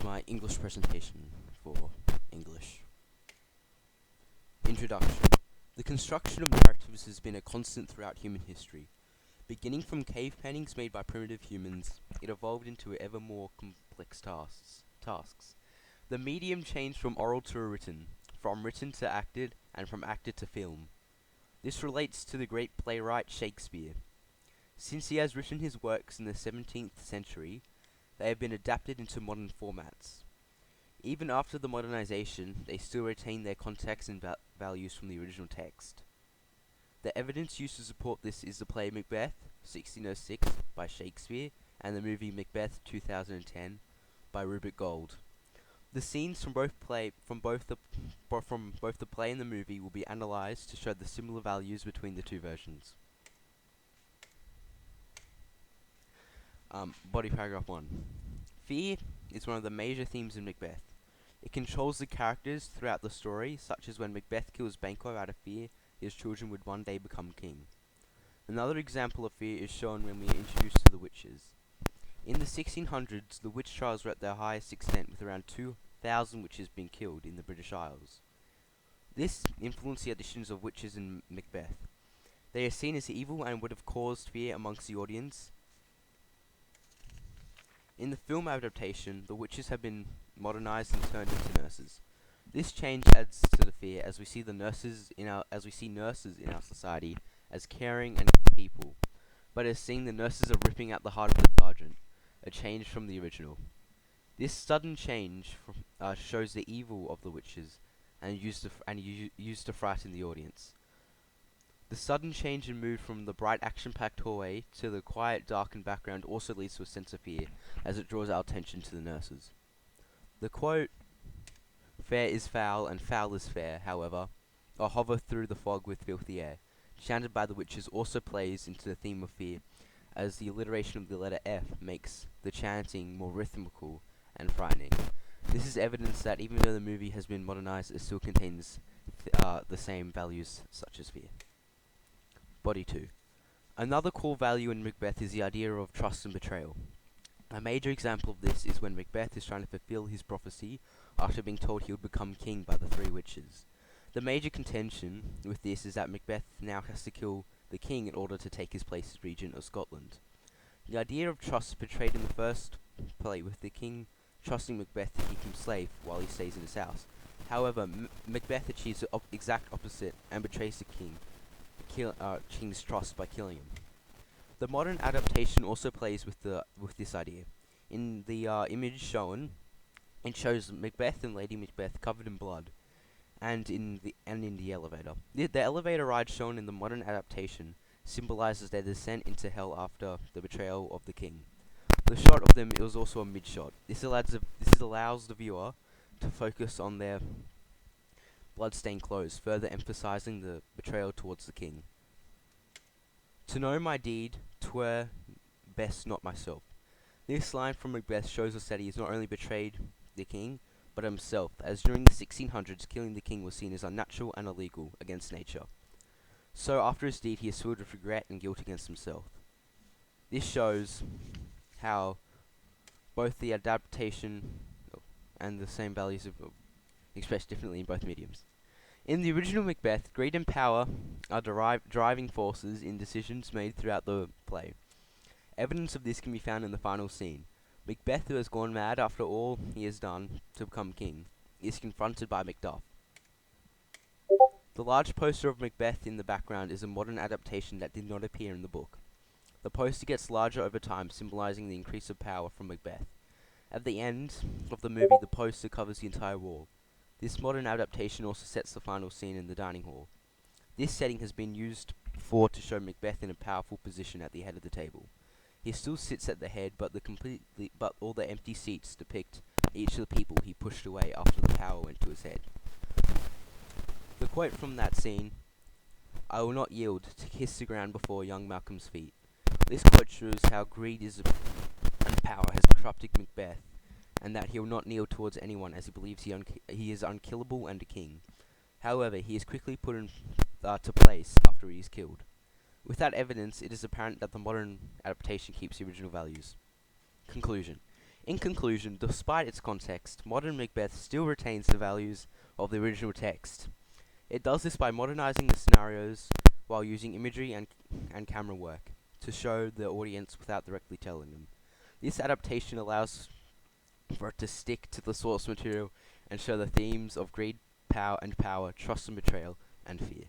to my English presentation for English. Introduction. The construction of narratives has been a constant throughout human history. Beginning from cave paintings made by primitive humans, it evolved into ever more complex tasks. The medium changed from oral to written, from written to acted, and from acted to film. This relates to the great playwright Shakespeare. Since he has written his works in the 17th century, they have been adapted into modern formats. Even after the modernization, they still retain their context and values from the original text. The evidence used to support this is the play Macbeth, 1606, by Shakespeare, and the movie Macbeth, 2010, by Rupert Gold. The scenes from both the play and the movie will be analyzed to show the similar values between the two versions. Body paragraph 1. Fear is one of the major themes in Macbeth. It controls the characters throughout the story, such as when Macbeth kills Banquo out of fear his children would one day become king. Another example of fear is shown when we are introduced to the witches. In the 1600s, the witch trials were at their highest extent, with around 2,000 witches being killed in the British Isles. This influenced the additions of witches in Macbeth. They are seen as evil and would have caused fear amongst the audience. In the film adaptation, the witches have been modernized and turned into nurses. This change adds to the fear as we see nurses in our society as caring and good people, but as seeing the nurses are ripping out the heart of the sergeant, a change from the original. This sudden change shows the evil of the witches and used to frighten the audience. The sudden change in mood from the bright action-packed hallway to the quiet, darkened background also leads to a sense of fear, as it draws our attention to the nurses. The quote, "Fair is foul and foul is fair," however, or "hover through the fog with filthy air," chanted by the witches also plays into the theme of fear, as the alliteration of the letter F makes the chanting more rhythmical and frightening. This is evidence that even though the movie has been modernized, it still contains the same values such as fear. Body 2. Another core value in Macbeth is the idea of trust and betrayal. A major example of this is when Macbeth is trying to fulfill his prophecy after being told he would become king by the three witches. The major contention with this is that Macbeth now has to kill the king in order to take his place as regent of Scotland. The idea of trust is portrayed in the first play, with the king trusting Macbeth to keep him slave while he stays in his house. However, Macbeth achieves the exact opposite and betrays the king's trust by killing him. The modern adaptation also plays with this idea. In the image shown, it shows Macbeth and Lady Macbeth covered in blood, and in the elevator. The elevator ride shown in the modern adaptation symbolizes their descent into hell after the betrayal of the king. The shot of them is also a mid-shot. This allows the viewer to focus on their blood-stained clothes, further emphasizing the betrayal towards the king. "To know my deed, 'twere best not myself." This line from Macbeth shows us that he has not only betrayed the king, but himself, as during the 1600s, killing the king was seen as unnatural and illegal against nature. So after his deed, he is filled with regret and guilt against himself. This shows how both the adaptation and the same values are expressed differently in both mediums. In the original Macbeth, greed and power are driving forces in decisions made throughout the play. Evidence of this can be found in the final scene. Macbeth, who has gone mad after all he has done to become king, is confronted by Macduff. The large poster of Macbeth in the background is a modern adaptation that did not appear in the book. The poster gets larger over time, symbolizing the increase of power from Macbeth. At the end of the movie, the poster covers the entire wall. This modern adaptation also sets the final scene in the dining hall. This setting has been used before to show Macbeth in a powerful position at the head of the table. He still sits at the head, but all the empty seats depict each of the people he pushed away after the power went to his head. The quote from that scene, "I will not yield to kiss the ground before young Malcolm's feet." This quote shows how greed and power has corrupted Macbeth, and that he will not kneel towards anyone as he believes he is unkillable and a king. However, he is quickly put to place after he is killed. With that evidence, it is apparent that the modern adaptation keeps the original values. Conclusion. In conclusion, despite its context, modern Macbeth still retains the values of the original text. It does this by modernizing the scenarios while using imagery and camera work to show the audience without directly telling them. This adaptation allows for it to stick to the source material and show the themes of greed, power, trust and betrayal, and fear.